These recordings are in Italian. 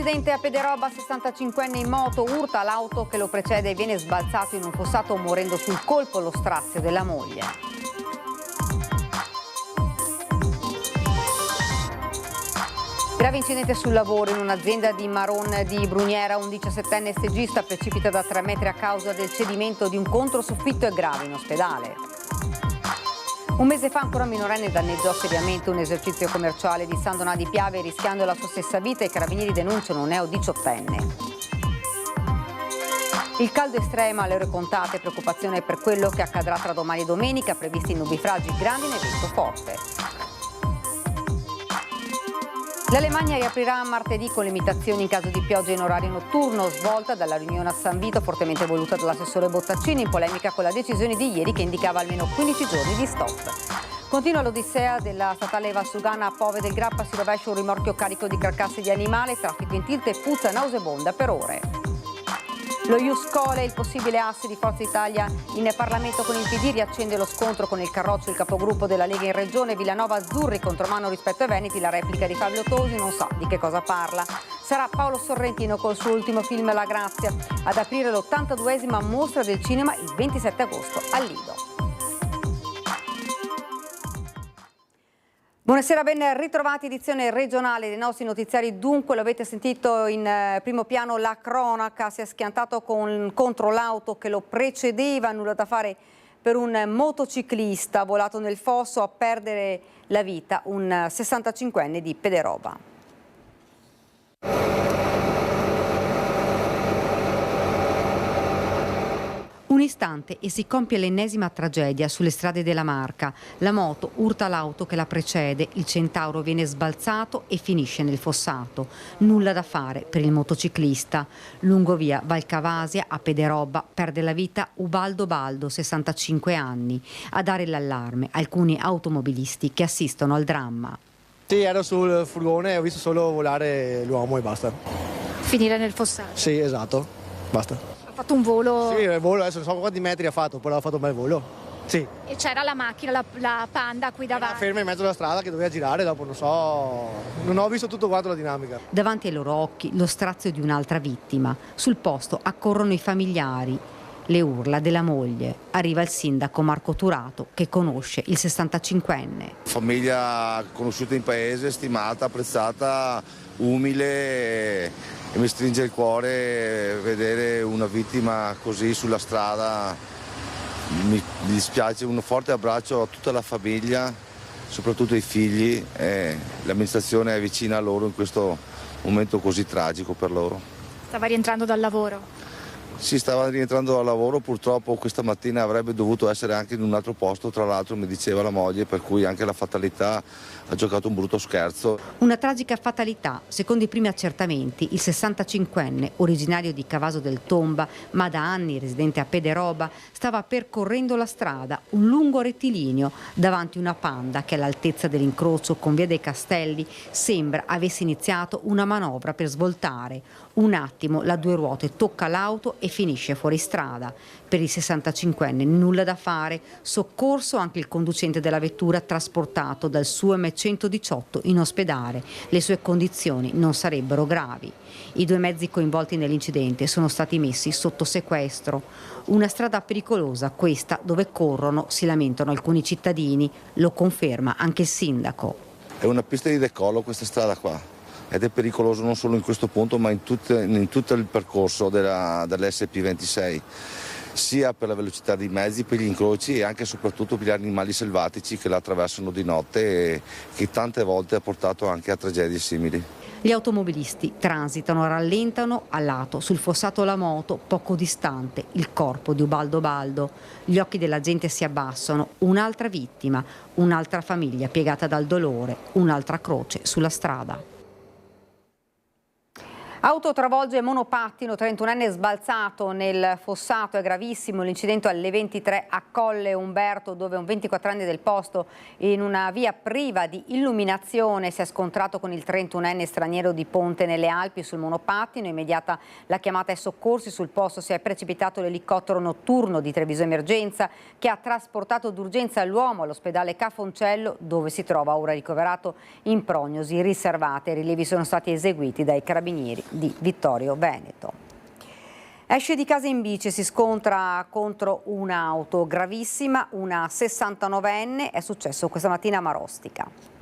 incidente a Pederoba, 65enne in moto urta l'auto che lo precede e viene sbalzato in un fossato morendo sul colpo lo strazio della moglie. Grave incidente sul lavoro in un'azienda di Maron di Bruniera. Un 17enne stagista precipita da 3 metri a causa del cedimento di un controsoffitto e grave in ospedale. Un mese fa ancora minorenne danneggiò seriamente un esercizio commerciale di San Donà di Piave rischiando la sua stessa vita. I carabinieri denunciano un neo 18enne. Il caldo estremo alle ore contate, preoccupazione per quello che accadrà tra domani e domenica, previsti nubifragi, grandine e vento forte. L'Alemannia riaprirà martedì con limitazioni in caso di pioggia in orario notturno, svolta dalla riunione a San Vito fortemente voluta dall'assessore Bottaccini, in polemica con la decisione di ieri che indicava almeno 15 giorni di stop. Continua l'odissea della statale Valsugana a Pove del Grappa, si rovescia un rimorchio carico di carcasse di animali, traffico in tilt e puzza nauseabonda per ore. Lo Ius Scholae, il possibile asse di Forza Italia in Parlamento con il PD, riaccende lo scontro con il Carroccio, il capogruppo della Lega in Regione. Villanova Azzurri contromano rispetto ai Veneti, la replica di Fabio Tosi non sa di che cosa parla. Sarà Paolo Sorrentino col suo ultimo film La Grazia ad aprire l'82esima mostra del cinema il 27 agosto al Lido. Buonasera, ben ritrovati, edizione regionale dei nostri notiziari. Dunque, lo avete sentito in primo piano, la cronaca, si è schiantato contro l'auto che lo precedeva, nulla da fare per un motociclista volato nel fosso, a perdere la vita un 65enne di Pederoba. Un istante e si compie l'ennesima tragedia sulle strade della Marca. La moto urta l'auto che la precede, il Centauro viene sbalzato e finisce nel fossato. Nulla da fare per il motociclista. Lungo via Valcavasia a Pederoba perde la vita Ubaldo Baldo, 65 anni. A dare l'allarme alcuni automobilisti che assistono al dramma. Sì, ero sul furgone e ho visto solo volare l'uomo e basta. Finire nel fossato? Sì, esatto, basta. Ha fatto un volo? Sì, il volo, adesso non so quanti metri ha fatto, però ha fatto un bel volo. Sì. E c'era la macchina, la Panda qui davanti? Era ferma in mezzo alla strada che doveva girare, dopo non so, non ho visto tutto quanto la dinamica. Davanti ai loro occhi lo strazio di un'altra vittima. Sul posto accorrono i familiari, le urla della moglie. Arriva il sindaco Marco Turato che conosce il 65enne. Famiglia conosciuta in paese, stimata, apprezzata, umile. E mi stringe il cuore vedere una vittima così sulla strada. Mi dispiace, un forte abbraccio a tutta la famiglia, soprattutto ai figli. L'amministrazione è vicina a loro in questo momento così tragico per loro. Stava rientrando dal lavoro? Si stava rientrando dal lavoro, purtroppo questa mattina avrebbe dovuto essere anche in un altro posto, tra l'altro mi diceva la moglie, per cui anche la fatalità ha giocato un brutto scherzo. Una tragica fatalità, secondo i primi accertamenti, il 65enne, originario di Cavaso del Tomba, ma da anni residente a Pederoba, stava percorrendo la strada, un lungo rettilineo, davanti una Panda che all'altezza dell'incrocio con via dei Castelli sembra avesse iniziato una manovra per svoltare. Un attimo la due ruote tocca l'auto e finisce fuori strada. Per il 65enne nulla da fare, soccorso anche il conducente della vettura trasportato dal suo M118 in ospedale. Le sue condizioni non sarebbero gravi. I due mezzi coinvolti nell'incidente sono stati messi sotto sequestro. Una strada pericolosa questa dove corrono, si lamentano alcuni cittadini, lo conferma anche il sindaco. È una pista di decollo questa strada qua. Ed è pericoloso non solo in questo punto ma in tutto il percorso dell'SP26, sia per la velocità dei mezzi, per gli incroci e anche e soprattutto per gli animali selvatici che la attraversano di notte e che tante volte ha portato anche a tragedie simili. Gli automobilisti transitano, rallentano a lato, sul fossato la moto, poco distante, il corpo di Ubaldo Baldo. Gli occhi della gente si abbassano, un'altra vittima, un'altra famiglia piegata dal dolore, un'altra croce sulla strada. Auto travolge monopattino, 31enne sbalzato nel fossato, è gravissimo l'incidente alle 23 a Colle Umberto, dove un 24enne del posto in una via priva di illuminazione si è scontrato con il 31enne straniero di Ponte nelle Alpi sul monopattino. Immediata la chiamata ai soccorsi, sul posto si è precipitato l'elicottero notturno di Treviso Emergenza che ha trasportato d'urgenza l'uomo all'ospedale Cafoncello, dove si trova ora ricoverato in prognosi riservate. I rilievi sono stati eseguiti dai carabinieri. di Vittorio Veneto. Esce di casa in bici e si scontra contro un'auto, gravissima, una 69enne, è successo questa mattina a Marostica.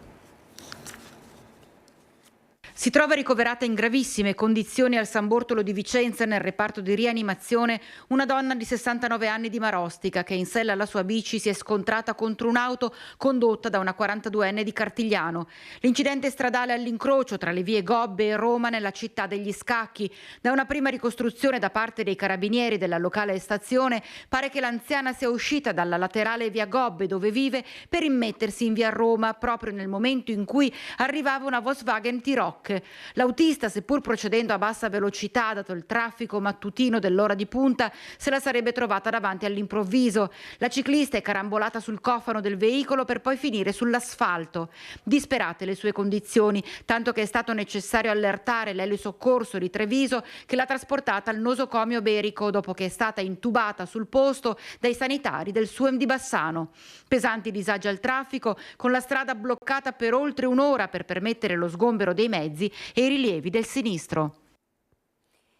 Si trova ricoverata in gravissime condizioni al San Bortolo di Vicenza nel reparto di rianimazione una donna di 69 anni di Marostica che in sella alla sua bici si è scontrata contro un'auto condotta da una 42enne di Cartigliano. L'incidente stradale all'incrocio tra le vie Gobbe e Roma nella città degli Scacchi. Da una prima ricostruzione da parte dei carabinieri della locale stazione pare che l'anziana sia uscita dalla laterale via Gobbe dove vive per immettersi in via Roma proprio nel momento in cui arrivava una Volkswagen T-Roc. L'autista, seppur procedendo a bassa velocità dato il traffico mattutino dell'ora di punta, se la sarebbe trovata davanti all'improvviso. La ciclista è carambolata sul cofano del veicolo per poi finire sull'asfalto. Disperate le sue condizioni, tanto che è stato necessario allertare l'elisoccorso di Treviso che l'ha trasportata al nosocomio Berico dopo che è stata intubata sul posto dai sanitari del SUEM di Bassano. Pesanti disagi al traffico, con la strada bloccata per oltre un'ora per permettere lo sgombero dei mezzi e i rilievi del sinistro.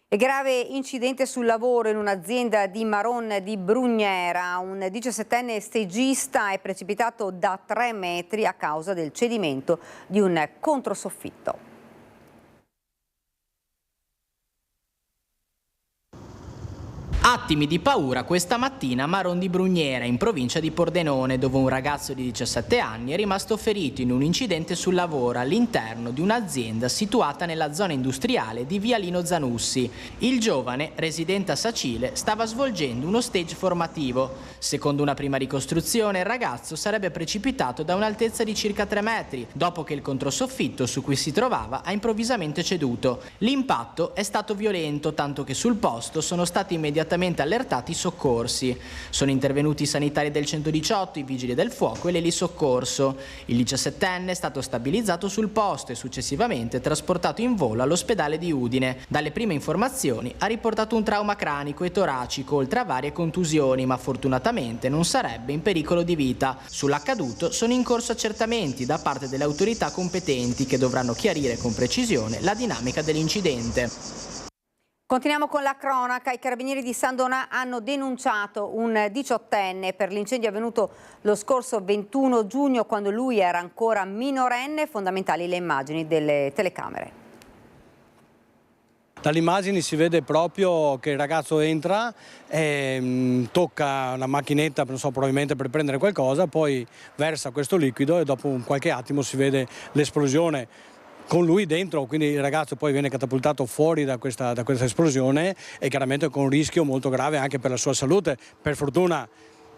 E grave incidente sul lavoro in un'azienda di Maron di Brugnera. Un 17enne stagista è precipitato da 3 metri a causa del cedimento di un controsoffitto. Attimi di paura questa mattina a Maron di Brugnera, in provincia di Pordenone, dove un ragazzo di 17 anni è rimasto ferito in un incidente sul lavoro all'interno di un'azienda situata nella zona industriale di Vialino Zanussi. Il giovane, residente a Sacile, stava svolgendo uno stage formativo. Secondo una prima ricostruzione, il ragazzo sarebbe precipitato da un'altezza di circa 3 metri, dopo che il controsoffitto su cui si trovava ha improvvisamente ceduto. L'impatto è stato violento, tanto che sul posto sono stati immediatamente allertati i soccorsi. Sono intervenuti i sanitari del 118, i vigili del fuoco e l'elisoccorso. Il 17enne è stato stabilizzato sul posto e successivamente trasportato in volo all'ospedale di Udine. Dalle prime informazioni ha riportato un trauma cranico e toracico, oltre a varie contusioni, ma fortunatamente non sarebbe in pericolo di vita. Sull'accaduto sono in corso accertamenti da parte delle autorità competenti che dovranno chiarire con precisione la dinamica dell'incidente. Continuiamo con la cronaca. I carabinieri di San Donà hanno denunciato un 18enne per l'incendio avvenuto lo scorso 21 giugno quando lui era ancora minorenne. Fondamentali le immagini delle telecamere. Dalle immagini si vede proprio che il ragazzo entra e tocca una macchinetta, non so, probabilmente per prendere qualcosa, poi versa questo liquido e dopo un qualche attimo si vede l'esplosione con lui dentro, quindi il ragazzo poi viene catapultato fuori da questa esplosione e chiaramente con un rischio molto grave anche per la sua salute. Per fortuna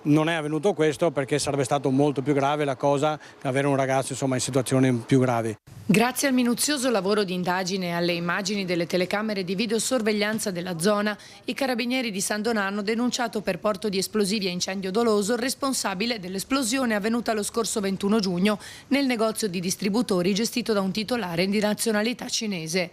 non è avvenuto questo, perché sarebbe stato molto più grave la cosa avere un ragazzo in situazioni più gravi. Grazie al minuzioso lavoro di indagine e alle immagini delle telecamere di videosorveglianza della zona, i carabinieri di San Donà hanno denunciato per porto di esplosivi e incendio doloso il responsabile dell'esplosione avvenuta lo scorso 21 giugno nel negozio di distributori gestito da un titolare di nazionalità cinese.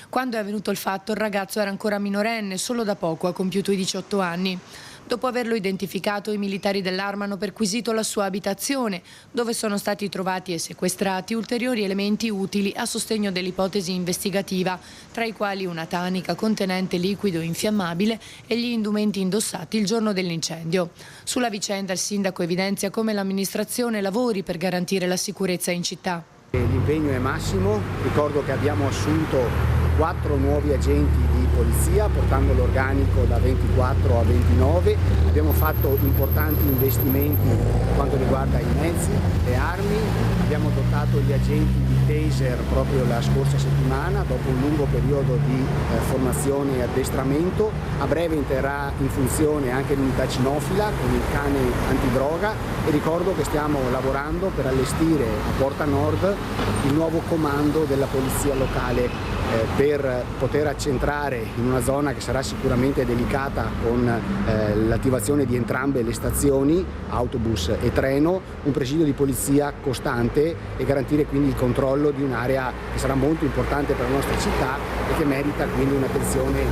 Quando è avvenuto il fatto, il ragazzo era ancora minorenne, solo da poco ha compiuto i 18 anni. Dopo averlo identificato, i militari dell'Arma hanno perquisito la sua abitazione, dove sono stati trovati e sequestrati ulteriori elementi utili a sostegno dell'ipotesi investigativa, tra i quali una tanica contenente liquido infiammabile e gli indumenti indossati il giorno dell'incendio. Sulla vicenda il sindaco evidenzia come l'amministrazione lavori per garantire la sicurezza in città. L'impegno è massimo, ricordo che abbiamo assunto 4 nuovi agenti di polizia, portando l'organico da 24 a 29. Abbiamo fatto importanti investimenti per quanto riguarda i mezzi, le armi, abbiamo dotato gli agenti di taser proprio la scorsa settimana, dopo un lungo periodo di formazione e addestramento. A breve entrerà in funzione anche l'unità cinofila con il cane antidroga e ricordo che stiamo lavorando per allestire a Porta Nord il nuovo comando della polizia locale per poter accentrare in una zona che sarà sicuramente delicata con l'attivazione di entrambe le stazioni, autobus e treno, un presidio di polizia costante e garantire quindi il controllo di un'area che sarà molto importante per la nostra città e che merita quindi un'attenzione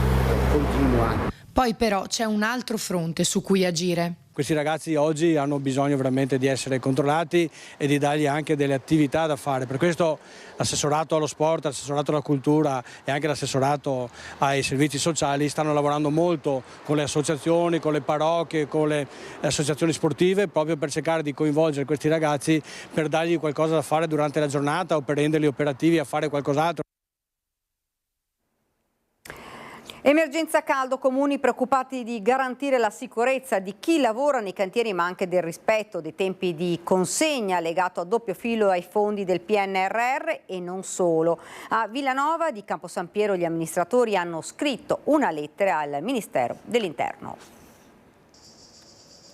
continua. Poi però c'è un altro fronte su cui agire. questi ragazzi oggi hanno bisogno veramente di essere controllati e di dargli anche delle attività da fare. Per questo l'assessorato allo sport, l'assessorato alla cultura e anche l'assessorato ai servizi sociali stanno lavorando molto con le associazioni, con le parrocchie, con le associazioni sportive, proprio per cercare di coinvolgere questi ragazzi, per dargli qualcosa da fare durante la giornata o per renderli operativi a fare qualcos'altro. Emergenza caldo, comuni preoccupati di garantire la sicurezza di chi lavora nei cantieri, ma anche del rispetto dei tempi di consegna legato a doppio filo ai fondi del PNRR e non solo. A Villanova di Campo San Piero gli amministratori hanno scritto una lettera al Ministero dell'Interno.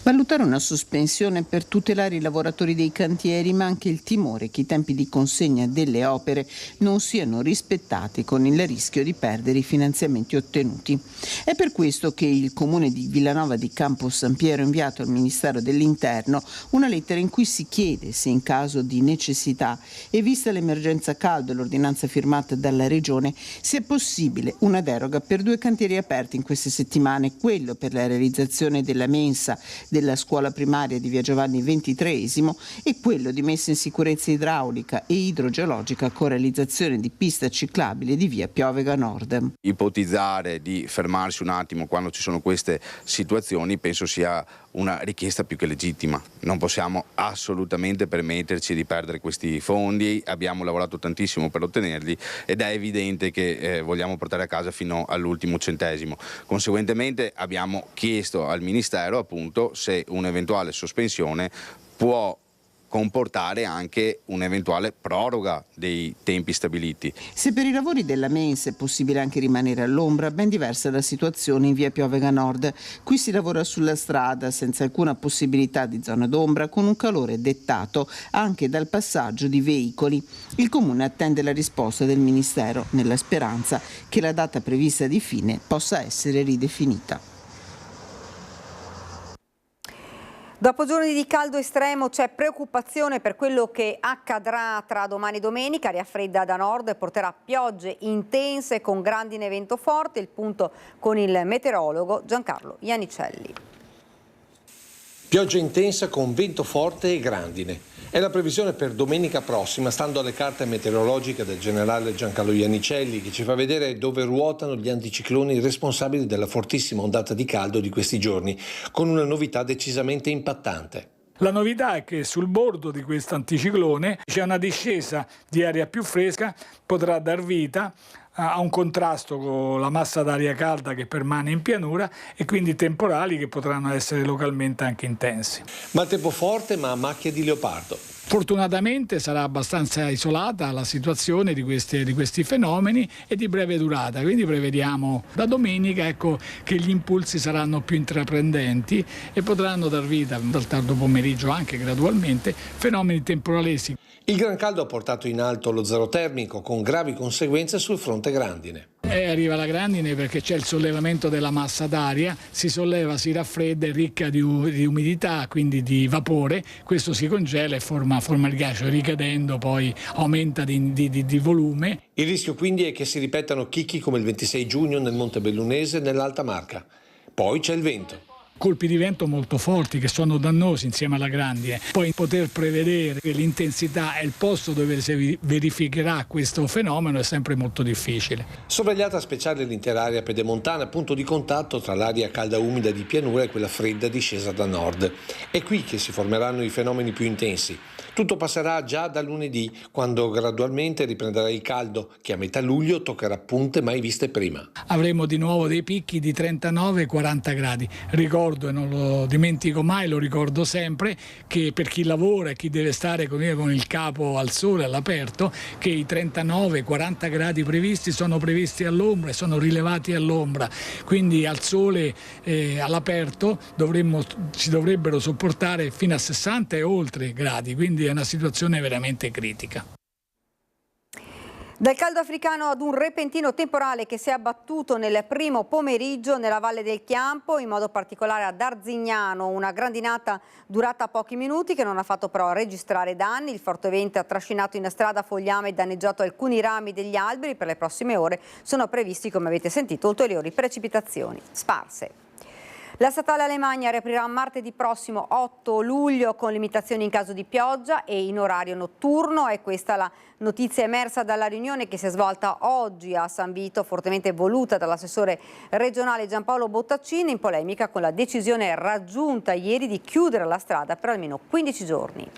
Valutare una sospensione per tutelare i lavoratori dei cantieri, ma anche il timore che i tempi di consegna delle opere non siano rispettati, con il rischio di perdere i finanziamenti ottenuti. È per questo che il Comune di Villanova di Campo San Piero ha inviato al Ministero dell'Interno una lettera in cui si chiede se in caso di necessità e vista l'emergenza caldo e l'ordinanza firmata dalla Regione sia possibile una deroga per 2 cantieri aperti in queste settimane, quello per la realizzazione della mensa della scuola primaria di Via Giovanni XXIII e quello di messa in sicurezza idraulica e idrogeologica con realizzazione di pista ciclabile di Via Piovega Nord. Ipotizzare di fermarsi un attimo quando ci sono queste situazioni penso sia una richiesta più che legittima. Non possiamo assolutamente permetterci di perdere questi fondi, abbiamo lavorato tantissimo per ottenerli ed è evidente che vogliamo portare a casa fino all'ultimo centesimo. Conseguentemente abbiamo chiesto al Ministero appunto se un'eventuale sospensione può comportare anche un'eventuale proroga dei tempi stabiliti. Se per i lavori della mensa è possibile anche rimanere all'ombra, ben diversa la situazione in Via Piovega Nord. Qui si lavora sulla strada senza alcuna possibilità di zona d'ombra, con un calore dettato anche dal passaggio di veicoli. Il Comune attende la risposta del Ministero nella speranza che la data prevista di fine possa essere ridefinita. Dopo giorni di caldo estremo c'è preoccupazione per quello che accadrà tra domani e domenica. Aria fredda da nord porterà piogge intense con grandine e vento forte. Il punto con il meteorologo Giancarlo Iannicelli. Pioggia intensa con vento forte e grandine. È la previsione per domenica prossima, stando alle carte meteorologiche del generale Giancarlo Iannicelli, che ci fa vedere dove ruotano gli anticicloni responsabili della fortissima ondata di caldo di questi giorni, con una novità decisamente impattante. La novità è che sul bordo di questo anticiclone c'è una discesa di aria più fresca, potrà dar vita a un contrasto con la massa d'aria calda che permane in pianura e quindi temporali che potranno essere localmente anche intensi. Maltempo forte ma a macchia di leopardo. Fortunatamente sarà abbastanza isolata la situazione di questi fenomeni e di breve durata, quindi prevediamo da domenica che gli impulsi saranno più intraprendenti e potranno dar vita dal tardo pomeriggio anche gradualmente fenomeni temporaleschi. Il gran caldo ha portato in alto lo zero termico con gravi conseguenze sul fronte grandine. Arriva la grandine perché c'è il sollevamento della massa d'aria, si solleva, si raffredda, è ricca di umidità, quindi di vapore, questo si congela e forma il ghiaccio, ricadendo poi aumenta di volume. Il rischio quindi è che si ripetano chicchi come il 26 giugno nel Monte Bellunese e nell'Alta Marca. Poi c'è il vento. Colpi di vento molto forti che sono dannosi insieme alla grandine. Poi poter prevedere l'intensità e il posto dove si verificherà questo fenomeno è sempre molto difficile. Sorvegliata speciale l'intera area pedemontana, punto di contatto tra l'aria calda umida di pianura e quella fredda discesa da nord. È qui che si formeranno i fenomeni più intensi. Tutto passerà già da lunedì, quando gradualmente riprenderà il caldo, che a metà luglio toccherà punte mai viste prima. Avremo di nuovo dei picchi di 39 e 40 gradi. Ricordo, e non lo dimentico mai, lo ricordo sempre, che per chi lavora e chi deve stare con il capo al sole, all'aperto, che i 39-40 gradi previsti sono previsti all'ombra e sono rilevati all'ombra. Quindi al sole all'aperto si dovrebbero sopportare fino a 60 e oltre gradi, quindi è una situazione veramente critica. Dal caldo africano ad un repentino temporale che si è abbattuto nel primo pomeriggio nella Valle del Chiampo, in modo particolare ad Arzignano, una grandinata durata pochi minuti che non ha fatto però registrare danni. Il forte vento ha trascinato in strada fogliame e danneggiato alcuni rami degli alberi. Per le prossime ore sono previsti, come avete sentito, ulteriori precipitazioni sparse. La statale Alemagna riaprirà martedì prossimo 8 luglio con limitazioni in caso di pioggia e in orario notturno. È questa la notizia emersa dalla riunione che si è svolta oggi a San Vito, fortemente voluta dall'assessore regionale Giampaolo Bottaccini, in polemica con la decisione raggiunta ieri di chiudere la strada per almeno 15 giorni.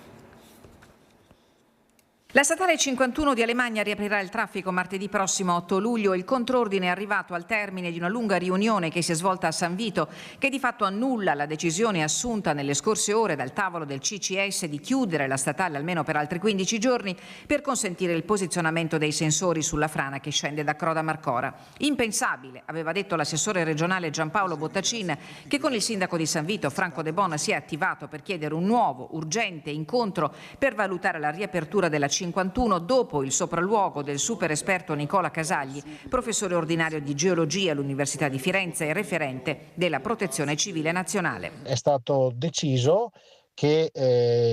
La statale 51 di Alemagna riaprirà il traffico martedì prossimo 8 luglio. Il contrordine è arrivato al termine di una lunga riunione che si è svolta a San Vito, che di fatto annulla la decisione assunta nelle scorse ore dal tavolo del CCS di chiudere la statale almeno per altri 15 giorni per consentire il posizionamento dei sensori sulla frana che scende da Croda Marcora. Impensabile, aveva detto l'assessore regionale Giampaolo Bottacin, che con il sindaco di San Vito, Franco De Bona, si è attivato per chiedere un nuovo, urgente incontro per valutare la riapertura della 51 dopo il sopralluogo del super esperto Nicola Casagli, professore ordinario di geologia all'Università di Firenze e referente della Protezione Civile Nazionale. È stato deciso che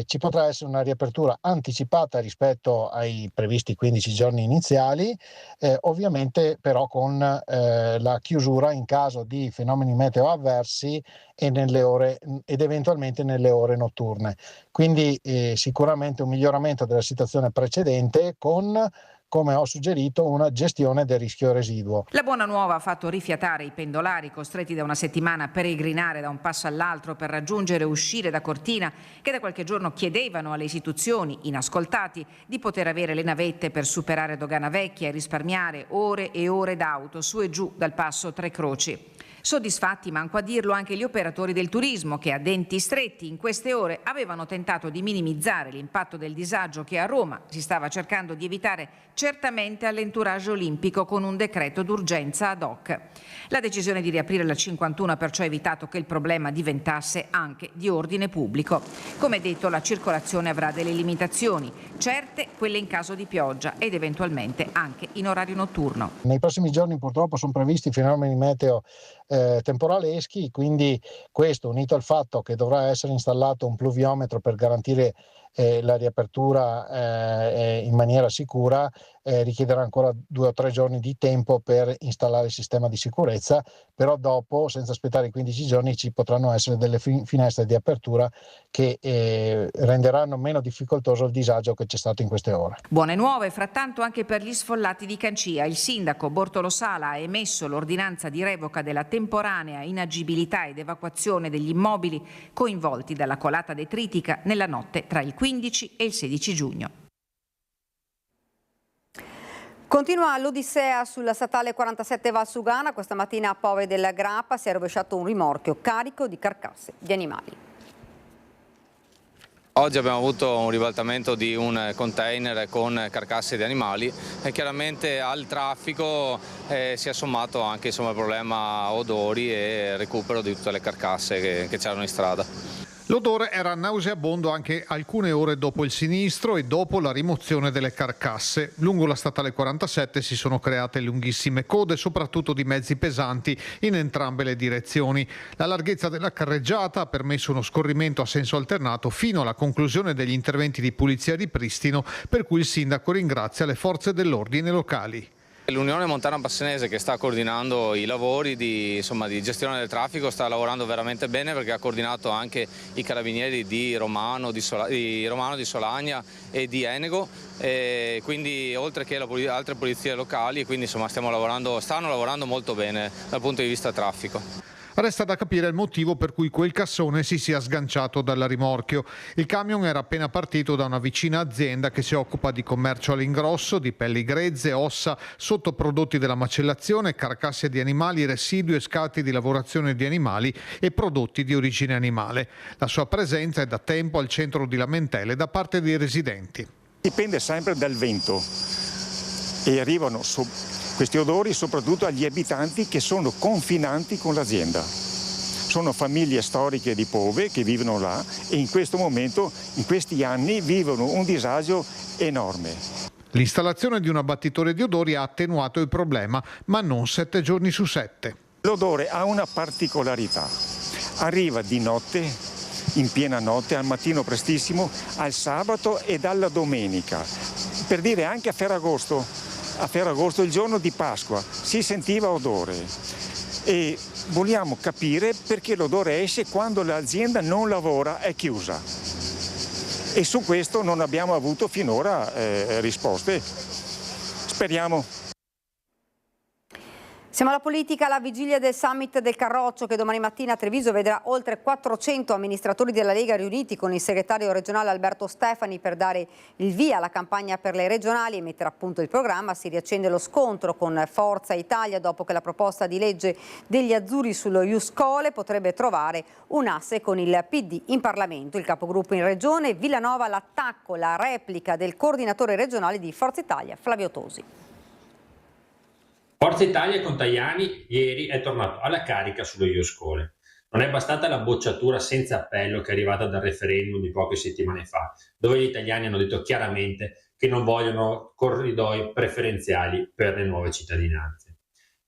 ci potrà essere una riapertura anticipata rispetto ai previsti 15 giorni iniziali, ovviamente però con la chiusura in caso di fenomeni meteo avversi ed eventualmente nelle ore notturne. Quindi sicuramente un miglioramento della situazione precedente con, come ho suggerito, una gestione del rischio residuo. La buona nuova ha fatto rifiatare i pendolari costretti da una settimana a peregrinare da un passo all'altro per raggiungere e uscire da Cortina, che da qualche giorno chiedevano alle istituzioni, inascoltati, di poter avere le navette per superare Dogana Vecchia e risparmiare ore e ore d'auto su e giù dal passo Tre Croci. Soddisfatti, manco a dirlo, anche gli operatori del turismo che a denti stretti in queste ore avevano tentato di minimizzare l'impatto del disagio che a Roma si stava cercando di evitare certamente all'entourage olimpico con un decreto d'urgenza ad hoc. La decisione di riaprire la 51 ha perciò evitato che il problema diventasse anche di ordine pubblico. Come detto, la circolazione avrà delle limitazioni, certe quelle in caso di pioggia ed eventualmente anche in orario notturno. Nei prossimi giorni purtroppo sono previsti fenomeni meteo temporaleschi, quindi questo, unito al fatto che dovrà essere installato un pluviometro per garantire la riapertura in maniera sicura, richiederà ancora 2 o 3 giorni di tempo per installare il sistema di sicurezza, però dopo, senza aspettare i 15 giorni, ci potranno essere delle finestre di apertura che renderanno meno difficoltoso il disagio che c'è stato in queste ore. Buone nuove, frattanto, anche per gli sfollati di Cancia. Il sindaco Bortolo Sala ha emesso l'ordinanza di revoca della temporanea inagibilità ed evacuazione degli immobili coinvolti dalla colata detritica nella notte tra il 15 e il 16 giugno. Continua l'odissea sulla statale 47 Valsugana. Questa mattina a Pove della Grappa si è rovesciato un rimorchio carico di carcasse di animali. Oggi abbiamo avuto un ribaltamento di un container con carcasse di animali e chiaramente al traffico si è sommato anche il problema odori e recupero di tutte le carcasse che c'erano in strada. L'odore era nauseabondo anche alcune ore dopo il sinistro e dopo la rimozione delle carcasse. Lungo la statale 47 si sono create lunghissime code, soprattutto di mezzi pesanti in entrambe le direzioni. La larghezza della carreggiata ha permesso uno scorrimento a senso alternato fino alla conclusione degli interventi di pulizia e ripristino, per cui il sindaco ringrazia le forze dell'ordine locali. L'Unione Montana Bassanese, che sta coordinando i lavori di gestione del traffico, sta lavorando veramente bene perché ha coordinato anche i carabinieri di Romano, di Solagna e di Enego, e quindi oltre che altre polizie locali, quindi stanno lavorando molto bene dal punto di vista traffico. Resta da capire il motivo per cui quel cassone si sia sganciato dal rimorchio. Il camion era appena partito da una vicina azienda che si occupa di commercio all'ingrosso, di pelli grezze, ossa, sottoprodotti della macellazione, carcasse di animali, residui e scarti di lavorazione di animali e prodotti di origine animale. La sua presenza è da tempo al centro di lamentele da parte dei residenti. Dipende sempre dal vento e arrivano questi odori soprattutto agli abitanti che sono confinanti con l'azienda. Sono famiglie storiche di Pove che vivono là e in questo momento, in questi anni, vivono un disagio enorme. L'installazione di un abbattitore di odori ha attenuato il problema, ma non 7 giorni su 7. L'odore ha una particolarità. Arriva di notte, in piena notte, al mattino prestissimo, al sabato e alla domenica. Per dire anche a Ferragosto, il giorno di Pasqua, si sentiva odore. E vogliamo capire perché l'odore esce quando l'azienda non lavora, è chiusa. E su questo non abbiamo avuto finora risposte. Speriamo. Siamo alla politica, alla vigilia del summit del Carroccio che domani mattina a Treviso vedrà oltre 400 amministratori della Lega riuniti con il segretario regionale Alberto Stefani per dare il via alla campagna per le regionali e mettere a punto il programma. Si riaccende lo scontro con Forza Italia dopo che la proposta di legge degli azzurri sullo Ius Scholae potrebbe trovare un asse con il PD in Parlamento. Il capogruppo in regione, Villanova, l'attacco, la replica del coordinatore regionale di Forza Italia, Flavio Tosi. Forza Italia con Tajani ieri è tornato alla carica sullo Ius Scholae. Non è bastata la bocciatura senza appello che è arrivata dal referendum di poche settimane fa, dove gli italiani hanno detto chiaramente che non vogliono corridoi preferenziali per le nuove cittadinanze.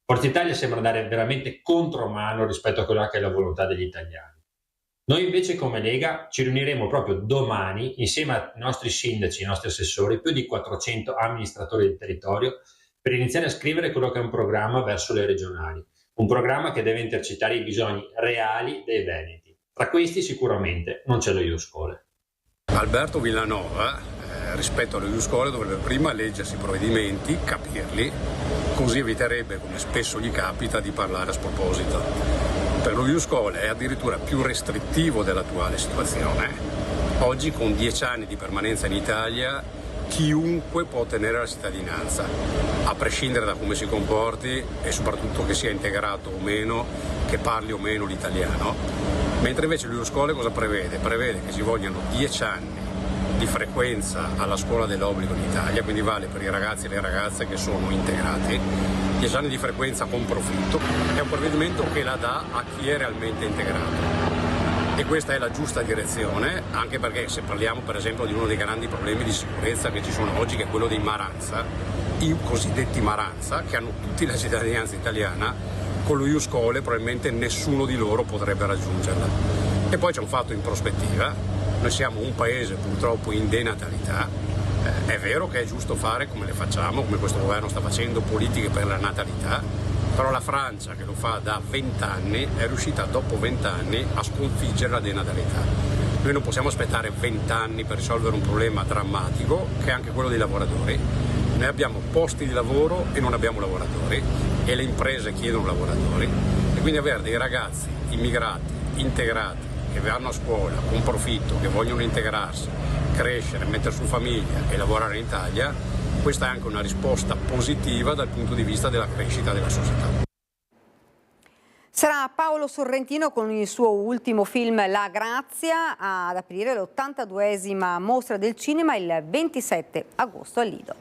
Forza Italia sembra andare veramente contromano rispetto a quella che è la volontà degli italiani. Noi invece come Lega ci riuniremo proprio domani insieme ai nostri sindaci, ai nostri assessori, più di 400 amministratori del territorio, per iniziare a scrivere quello che è un programma verso le regionali, un programma che deve intercettare i bisogni reali dei veneti. Tra questi sicuramente non c'è lo Ius Scholae. Alberto Villanova, rispetto allo Ius Scholae, dovrebbe prima leggersi i provvedimenti, capirli, così eviterebbe, come spesso gli capita, di parlare a sproposito. Per lo Ius Scholae è addirittura più restrittivo dell'attuale situazione. Oggi, con 10 anni di permanenza in Italia, chiunque può ottenere la cittadinanza, a prescindere da come si comporti e soprattutto che sia integrato o meno, che parli o meno l'italiano. Mentre invece l'Ius Scholae cosa prevede? Prevede che ci vogliano 10 anni di frequenza alla scuola dell'obbligo in Italia, quindi vale per i ragazzi e le ragazze che sono integrati, 10 anni di frequenza con profitto, è un provvedimento che la dà a chi è realmente integrato. E questa è la giusta direzione, anche perché se parliamo per esempio di uno dei grandi problemi di sicurezza che ci sono oggi, che è quello dei Maranza, i cosiddetti Maranza, che hanno tutti la cittadinanza italiana, con lo Ius Scholae probabilmente nessuno di loro potrebbe raggiungerla. E poi c'è un fatto in prospettiva, noi siamo un paese purtroppo in denatalità, è vero che è giusto fare come le facciamo, come questo governo sta facendo, politiche per la natalità, però la Francia, che lo fa da 20 anni, è riuscita dopo 20 anni a sconfiggere la denatalità. Noi non possiamo aspettare 20 anni per risolvere un problema drammatico, che è anche quello dei lavoratori. Noi abbiamo posti di lavoro e non abbiamo lavoratori, e le imprese chiedono lavoratori, e quindi avere dei ragazzi immigrati, integrati, che vanno a scuola con profitto, che vogliono integrarsi, crescere, mettere su famiglia e lavorare in Italia, questa è anche una risposta positiva dal punto di vista della crescita della società. Sarà Paolo Sorrentino con il suo ultimo film La Grazia ad aprire l'82esima mostra del cinema il 27 agosto al Lido.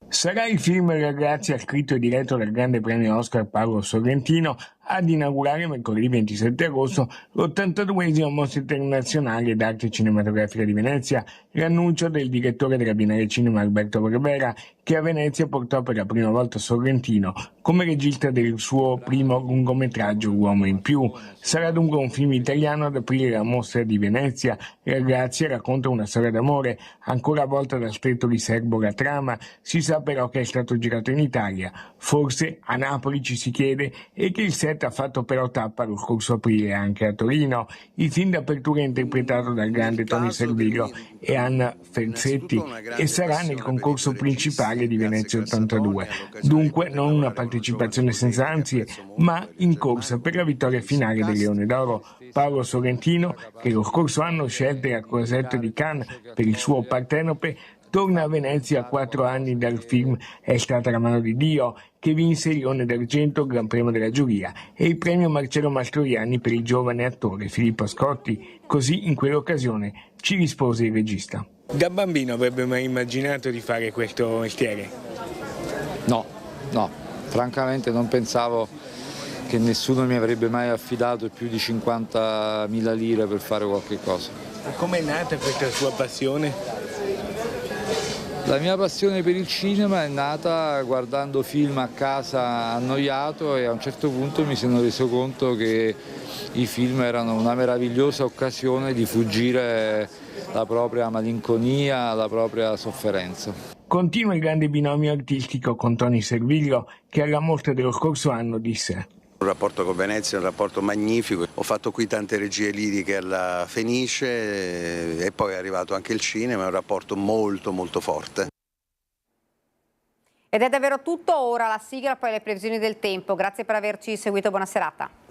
Sarà il film La Grazia, scritto e diretto dal grande premio Oscar Paolo Sorrentino, ad inaugurare mercoledì 27 agosto l'82esima Mostra Internazionale d'Arte Cinematografica di Venezia, l'annuncio del direttore della Biennale Cinema Alberto Barbera, che a Venezia portò per la prima volta Sorrentino come regista del suo primo lungometraggio Uomo in più. Sarà dunque un film italiano ad aprire la mostra di Venezia. La Grazia racconta una storia d'amore, ancora avvolta da stretto riserbo la trama. Si sa però che è stato girato in Italia, forse a Napoli ci si chiede, e che il set ha fatto però tappa lo scorso aprile anche a Torino. Il film d'apertura è interpretato dal grande Tony Servillo e Anna Ferzetti e sarà nel concorso principale di Venezia 82. Dunque non una partecipazione senza ansie, ma in corsa per la vittoria finale del Leone d'Oro. Paolo Sorrentino, che lo scorso anno scelse al Croisetto di Cannes per il suo Partenope, torna a Venezia a 4 anni dal film È stata la mano di Dio, che vinse il Leone d'Argento, Gran Premio della Giuria, e il premio Marcello Mastroianni per il giovane attore Filippo Scotti. Così in quell'occasione ci rispose il regista. Da bambino avrebbe mai immaginato di fare questo mestiere? No, francamente non pensavo che nessuno mi avrebbe mai affidato più di 50.000 lire per fare qualche cosa. E com'è nata questa sua passione? La mia passione per il cinema è nata guardando film a casa annoiato, e a un certo punto mi sono reso conto che i film erano una meravigliosa occasione di fuggire la propria malinconia, la propria sofferenza. Continua il grande binomio artistico con Tony Servillo, che alla mostra dello scorso anno disse: Un rapporto con Venezia è un rapporto magnifico, ho fatto qui tante regie liriche alla Fenice e poi è arrivato anche il cinema, è un rapporto molto molto forte. Ed è davvero tutto, ora la sigla, poi le previsioni del tempo. Grazie per averci seguito, buona serata.